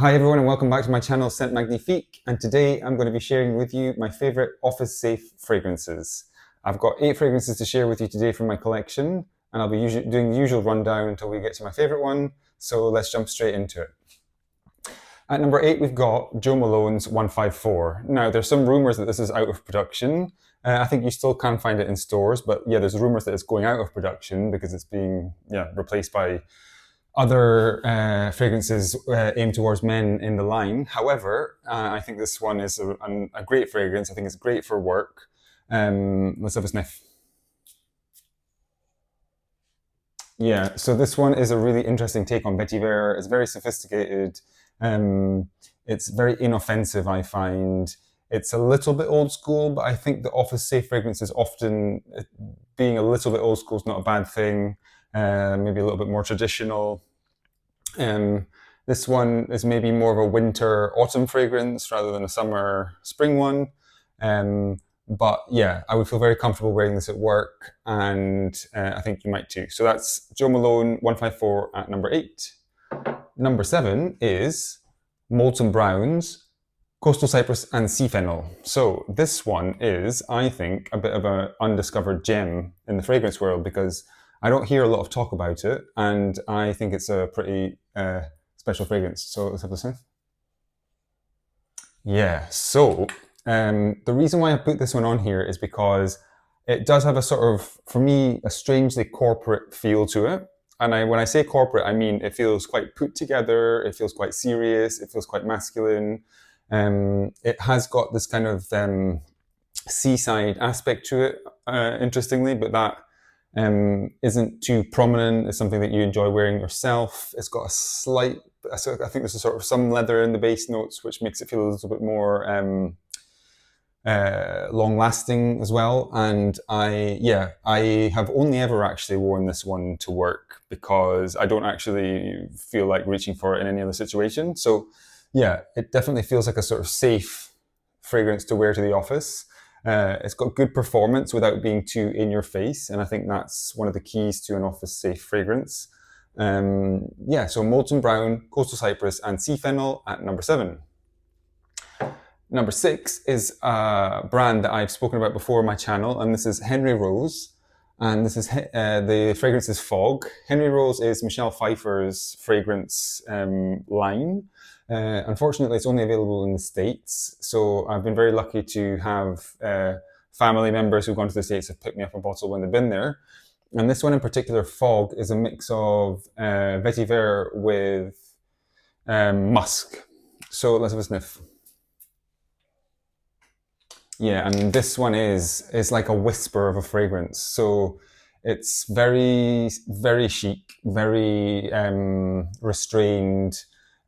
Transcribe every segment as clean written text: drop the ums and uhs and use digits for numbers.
Hi everyone and welcome back to my channel Scent Magnifique, and today I'm going to be sharing with you my favourite office safe fragrances. I've got 8 fragrances to share with you today from my collection, and I'll be doing the usual rundown until we get to my favourite one, so let's jump straight into it. At number 8 we've got Jo Malone's 154. Now there's some rumours that this is out of production. I think you still can find it in stores, but yeah, there's rumours that it's going out of production because it's being replaced by other fragrances aimed towards men in the line. However, I think this one is a great fragrance. I think it's great for work. Let's have a sniff. Yeah, so this one is a really interesting take on Vetiver. It's very sophisticated. It's very inoffensive, I find. It's a little bit old school, but I think the office safe fragrance is often, being a little bit old school is not a bad thing. Maybe a little bit more traditional. This one is maybe more of a winter autumn fragrance rather than a summer spring one. But yeah, I would feel very comfortable wearing this at work, and I think you might too. So that's Jo Malone 154 at number 8. Number 7 is Molton Brown's Coastal Cyprus and Sea Fennel. So this one is, I think, a bit of an undiscovered gem in the fragrance world because I don't hear a lot of talk about it, and I think it's a pretty special fragrance. So let's have a sniff. Yeah, so the reason why I put this one on here is because it does have a sort of, for me, a strangely corporate feel to it. And when I say corporate, I mean it feels quite put together, it feels quite serious, it feels quite masculine. It has got this kind of seaside aspect to it, interestingly, but that isn't too prominent. It's something that you enjoy wearing yourself. It's got a slight, I think there's a sort of some leather in the base notes, which makes it feel a little bit more long lasting as well. And I have only ever actually worn this one to work because I don't actually feel like reaching for it in any other situation. So yeah, it definitely feels like a sort of safe fragrance to wear to the office. It's got good performance without being too in your face, and I think that's one of the keys to an office safe fragrance. So Molton Brown, Coastal Cyprus and Sea Fennel at number 7. Number 6 is a brand that I've spoken about before on my channel, and this is Henry Rose. And this is the fragrance is Fog. Henry Rose is Michelle Pfeiffer's fragrance line. Unfortunately, it's only available in the States, so I've been very lucky to have family members who've gone to the States have picked me up a bottle when they've been there. And this one in particular, Fog, is a mix of vetiver with musk. So let's have a sniff. Yeah, I mean, this one is like a whisper of a fragrance. So it's very, very chic, very restrained.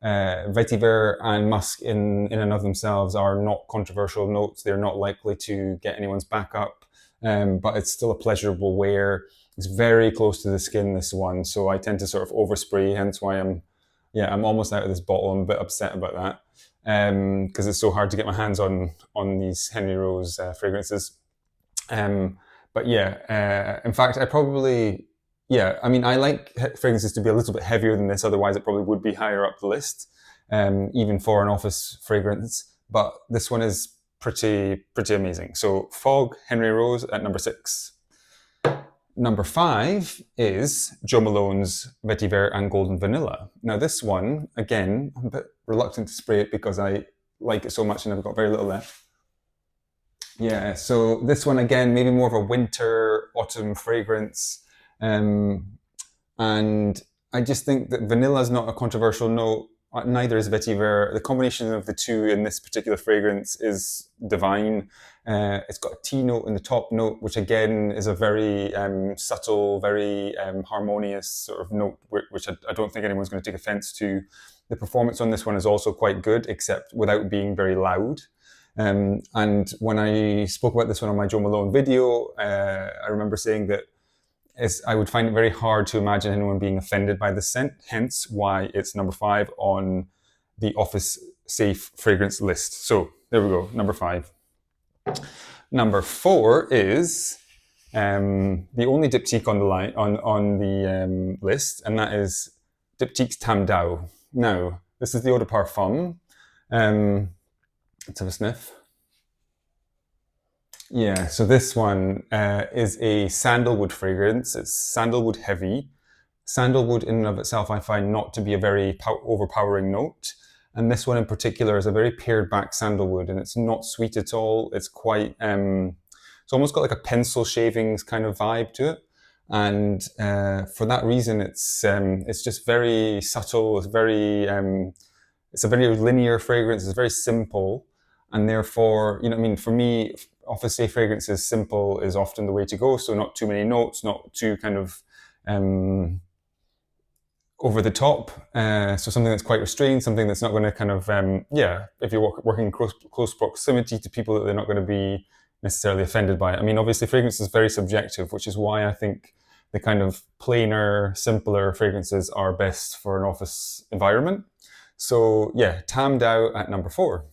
Vetiver and musk in and of themselves are not controversial notes. They're not likely to get anyone's back up, but it's still a pleasurable wear. It's very close to the skin, this one, so I tend to sort of overspray, hence why I'm almost out of this bottle. I'm a bit upset about that because it's so hard to get my hands on these Henry Rose fragrances. But yeah, in fact, I mean, I like fragrances to be a little bit heavier than this, otherwise it probably would be higher up the list, even for an office fragrance. But this one is pretty amazing. So Fog, Henry Rose at number 6. Number 5 is Jo Malone's Vetiver and Golden Vanilla. Now this one, again, I'm a bit reluctant to spray it because I like it so much and I've got very little left. Yeah, so this one again, maybe more of a winter, autumn fragrance. And I just think that vanilla is not a controversial note. Neither is vetiver. The combination of the two in this particular fragrance is divine. It's got a tea note in the top note, which again is a very subtle, very harmonious sort of note, which I don't think anyone's going to take offense to. The performance on this one is also quite good, except without being very loud. And when I spoke about this one on my Jo Malone video, I remember saying that I would find it very hard to imagine anyone being offended by this scent, hence why it's number 5 on the office safe fragrance list. So there we go, number 5. Number 4 is the only diptyque on the list, and that is Diptyque Tam Dao. Now, This is the Eau de Parfum. Let's have a sniff. Yeah, so this one is a sandalwood fragrance. It's sandalwood heavy. Sandalwood in and of itself I find not to be a very overpowering note. And this one in particular is a very pared back sandalwood, and it's not sweet at all. It's quite, it's almost got like a pencil shavings kind of vibe to it. And for that reason, it's just very subtle. It's a very linear fragrance. It's very simple, and therefore, you know, what I mean, for me, obviously, fragrances simple is often the way to go. So not too many notes, not too kind of over the top. So something that's quite restrained, something that's not going to kind of, if you're working in close proximity to people, that they're not going to be necessarily offended by it. I mean, obviously, fragrance is very subjective, which is why I think the kind of plainer, simpler fragrances are best for an office environment. So yeah, Tam Dao at number 4.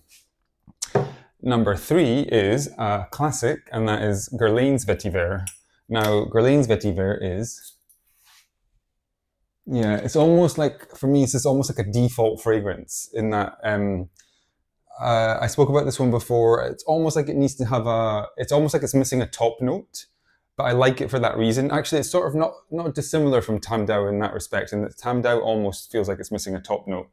Number 3 is a classic, and that is Guerlain Vetiver. Now, Guerlain Vetiver is, yeah, it's almost like, for me, it's almost like a default fragrance in that, I spoke about this one before. It's almost like it needs to have it's almost like it's missing a top note, but I like it for that reason. Actually, it's sort of not dissimilar from Tam Dao in that respect, and that Tam Dao almost feels like it's missing a top note.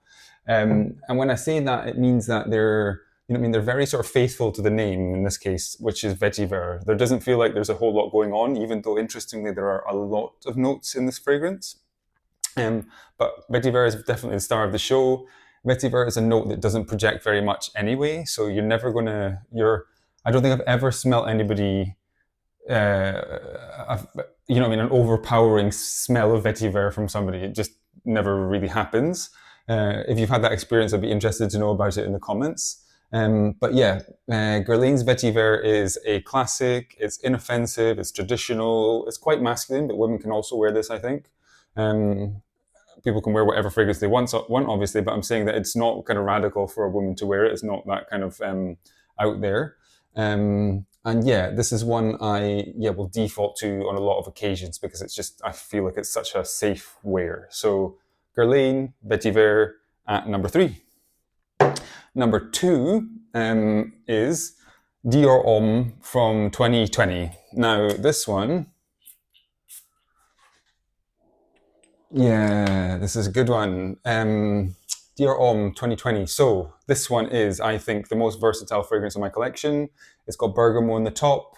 And when I say that, it means that they're very sort of faithful to the name in this case, which is vetiver. There doesn't feel like there's a whole lot going on, even though interestingly there are a lot of notes in this fragrance. But vetiver is definitely the star of the show. Vetiver is a note that doesn't project very much anyway, so you're never gonna. I don't think I've ever smelt anybody, an overpowering smell of vetiver from somebody. It just never really happens. If you've had that experience, I'd be interested to know about it in the comments. But yeah, Guerlain Vetiver is a classic. It's inoffensive. It's traditional. It's quite masculine, but women can also wear this, I think. People can wear whatever fragrance they want, obviously, but I'm saying that it's not kind of radical for a woman to wear it. It's not that kind of out there. And yeah, this is one I will default to on a lot of occasions because it's just, I feel like it's such a safe wear. So Guerlain Vetiver at number 3. Number 2 is Dior Homme from 2020. Now this one, yeah, this is a good one. Dior Homme 2020. So this one is, I think, the most versatile fragrance in my collection. It's got bergamot on the top.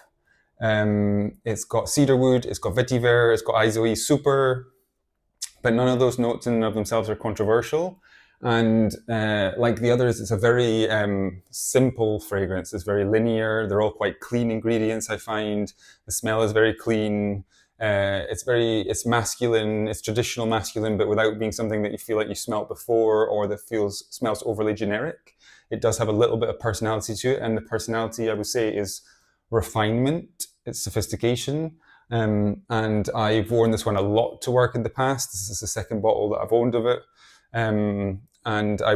It's got cedarwood. It's got vetiver. It's got isoe super. But none of those notes in and of themselves are controversial. And like the others, it's a very simple fragrance. It's very linear. They're all quite clean ingredients, I find. The smell is very clean. It's masculine, it's traditional masculine, but without being something that you feel like you smelt before or that smells overly generic. It does have a little bit of personality to it, and the personality, I would say, is refinement, it's sophistication. And I've worn this one a lot to work in the past. This is the second bottle that I've owned of it. And I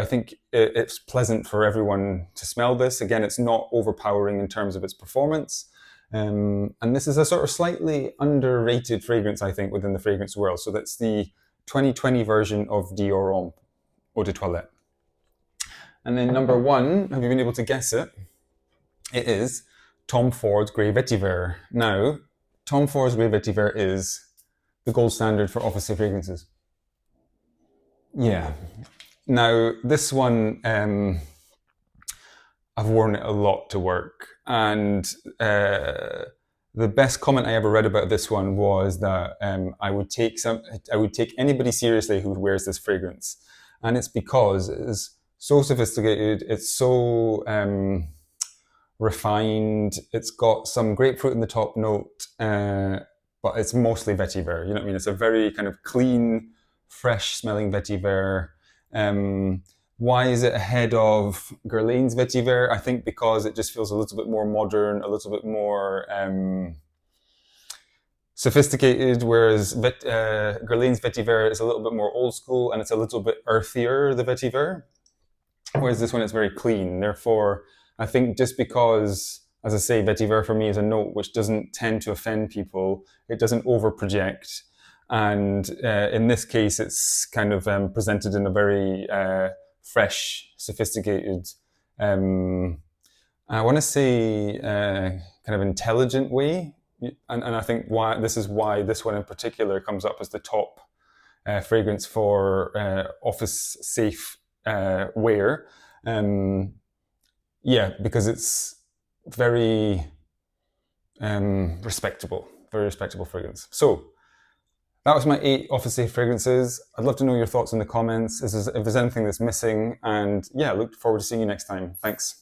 think it's pleasant for everyone to smell this. Again, it's not overpowering in terms of its performance. And this is a sort of slightly underrated fragrance, I think, within the fragrance world. So that's the 2020 version of Dior Homme Eau de Toilette. And then number 1, have you been able to guess it? It is Tom Ford's Grey Vetiver. Now, Tom Ford's Grey Vetiver is the gold standard for office fragrances. Yeah. Now, this one, I've worn it a lot to work. And the best comment I ever read about this one was that I would take anybody seriously who wears this fragrance. And it's because it's so sophisticated, it's so refined, it's got some grapefruit in the top note, but it's mostly vetiver. You know what I mean? It's a very kind of clean, fresh smelling vetiver. Why is it ahead of Guerlain's Vetiver? I think because it just feels a little bit more modern, a little bit more sophisticated, whereas Guerlain's Vetiver is a little bit more old school and it's a little bit earthier, the Vetiver, whereas this one is very clean. Therefore, I think just because, as I say, Vetiver for me is a note which doesn't tend to offend people, it doesn't over project. And in this case, it's kind of presented in a very fresh, sophisticated, I want to say kind of intelligent way. And I think this is why this one in particular comes up as the top fragrance for office safe wear. Because it's very very respectable fragrance. So that was my 8 office safe fragrances. I'd love to know your thoughts in the comments if there's anything that's missing. And yeah, look forward to seeing you next time. Thanks.